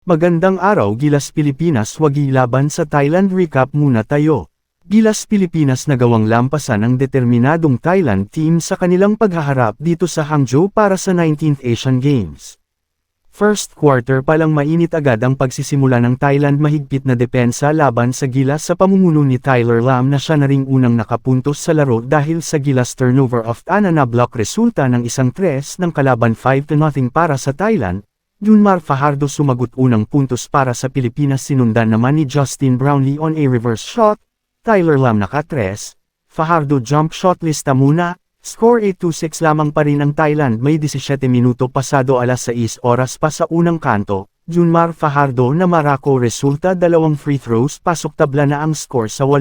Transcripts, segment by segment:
Magandang araw Gilas Pilipinas, wagi laban sa Thailand. Recap muna tayo. Gilas Pilipinas nagawang lampasan ang determinadong Thailand team sa kanilang paghaharap dito sa Hangzhou para sa 19th Asian Games. First quarter pa lang mainit agad ang pagsisimula ng Thailand, mahigpit na depensa laban sa Gilas sa pamumuno ni Tyler Lam na siya na ring unang nakapuntos sa laro dahil sa Gilas turnover of Ana na block resulta ng isang tres ng kalaban 5-0 para sa Thailand. Junmar Fajardo sumagot unang puntos para sa Pilipinas, sinundan naman ni Justin Brownlee on a reverse shot, Tyler Lam naka-tres, Fajardo jump shot. Lista muna, score 8-6 lamang pa rin ang Thailand, may 17 minuto pasado alas 6 oras pa sa unang kanto, Junmar Fajardo na marako resulta, dalawang free throws, pasok, tabla na ang score sa 8.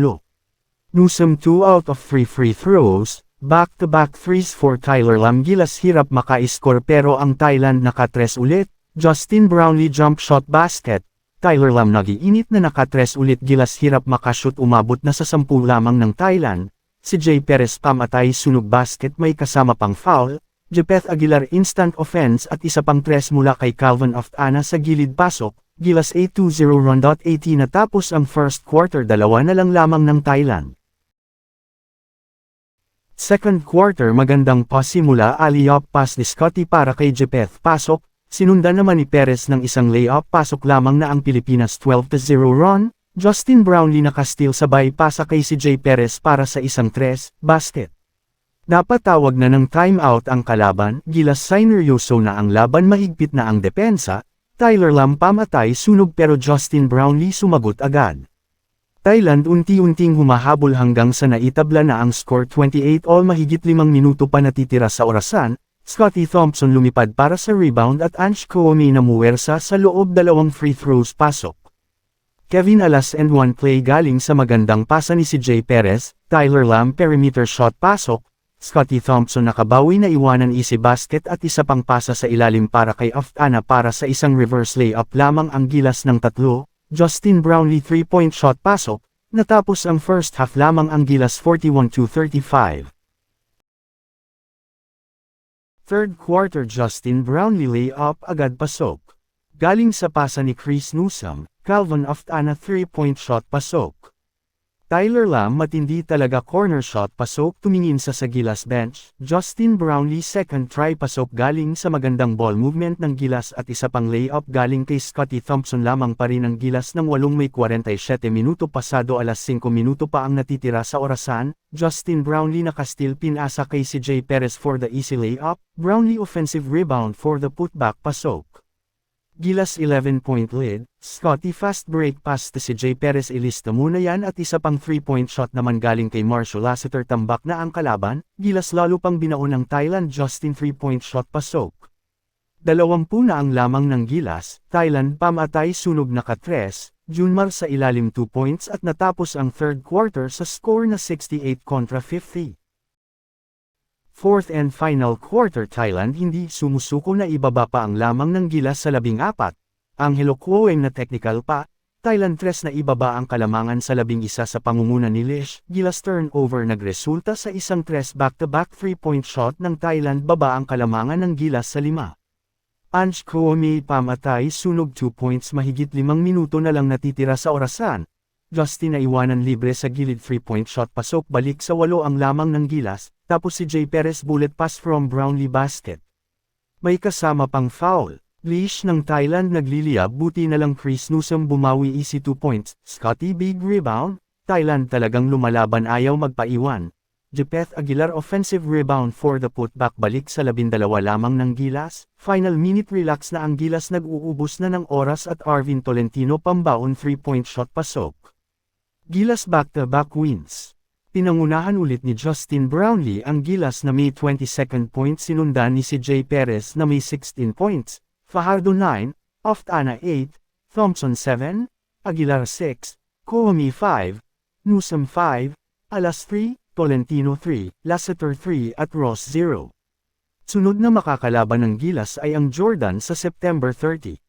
Newsome 2 out of 3 free throws, back-to-back threes for Tyler Lam. Gilas hirap maka-score pero ang Thailand naka-tres ulit. Justin Brownlee jump shot basket, Tyler Lam nagiinit na naka-tres ulit. Gilas hirap makashoot, umabot na sa 10 lamang ng Thailand. Si Jay Perez pamatay sunog basket, may kasama pang foul. Jepeth Aguilar instant offense at isa pang tres mula kay Calvin of Ana sa gilid, pasok. Gilas 8-2-0 run. 18 natapos ang first quarter, dalawa na lang lamang ng Thailand. Second quarter magandang pass mula alley-oop pass ni Scotty para kay Jepeth, pasok. Sinundan naman ni Perez ng isang layup, pasok lamang na ang Pilipinas 12-0 run. Justin Brownlee naka-steal sabay pasa kay si Jay Perez para sa isang tres, basket. Napatawag na ng timeout ang kalaban. Gilas sineryoso na ang laban, mahigpit na ang depensa. Tyler Lam pamatay sunog pero Justin Brownlee sumagot agad. Thailand unti-unting humahabol hanggang sa naitabla na ang score 28-all, mahigit 5 minuto pa natitira sa orasan. Scotty Thompson lumipad para sa rebound at Ange Kouame na muwersa sa loob, dalawang free throws, pasok. Kevin Alas and one play galing sa magandang pasa ni si Jay Perez. Tyler Lam perimeter shot, pasok. Scotty Thompson nakabawi na iwanan easy basket at isa pang pasa sa ilalim para kay Ana para sa isang reverse layup lamang ang Gilas ng 3. Justin Brownlee 3-point shot, pasok. Natapos ang first half lamang ang Gilas 41-35. Third quarter Justin Brownlee layup agad, pasok. Galing sa pasa ni Chris Newsome, Calvin of Ana 3-point shot, pasok. Tyler Lam matindi talaga, corner shot, pasok. Tumingin sa Gilas bench, Justin Brownlee second try, pasok. Galing sa magandang ball movement ng Gilas at isa pang layup galing kay Scotty Thompson, lamang pa rin ang Gilas ng 8, may 47 minuto pasado alas 5 minuto pa ang natitira sa orasan. Justin Brownlee naka-steal, pinasa kay si Jay Perez for the easy layup. Brownlee offensive rebound for the putback, pasok. Gilas 11-point lead. Scotty fast break pass to si Jay Perez, ilista muna yan at isa pang 3-point shot naman galing kay Marshall Lassiter, tambak na ang kalaban. Gilas lalo pang binaon ng Thailand, Justin 3-point shot, pasok. 20 na ang lamang ng Gilas. Thailand pamatay sunog naka-tres, Junmar sa ilalim 2 points at natapos ang third quarter sa score na 68-50. Fourth and final quarter Thailand hindi sumusuko na ibaba pa ang lamang ng Gilas sa 14. Angelo Kouame na technical pa, Thailand 3 na ibaba ang kalamangan sa 11 sa pangunguna ni Lish. Gilas turnover nagresulta sa isang tres, back-to-back 3-point shot ng Thailand, baba ang kalamangan ng Gilas sa 5. Ange Kouame pamatay sunog 2 points, mahigit 5 minuto na lang natitira sa orasan. Justin na iwanan libre sa gilid, 3-point shot, pasok. Balik sa 8 ang lamang ng Gilas, tapos si Jay Perez bullet pass from Brownlee basket. May kasama pang foul. Leash ng Thailand nagliliyab, buti na lang Chris Newsome bumawi, easy 2 points. Scotty big rebound. Thailand talagang lumalaban, ayaw magpaiwan. Jepeth Aguilar offensive rebound for the putback, balik sa 12 lamang ng Gilas. Final minute relax na ang Gilas, nag-uubos na ng oras at Arvin Tolentino pambaon 3-point shot, pasok. Gilas back-to-back wins. Pinangunahan ulit ni Justin Brownlee ang Gilas na may 22nd point, sinundan ni si Jay Perez na may 16 points, Fajardo 9, of Ana 8, Thompson 7, Aguilar 6, Kouame 5, Newsome 5, Alas 3, Tolentino 3, Lassiter 3 at Ross 0. Sunod na makakalaban ng Gilas ay ang Jordan sa September 30.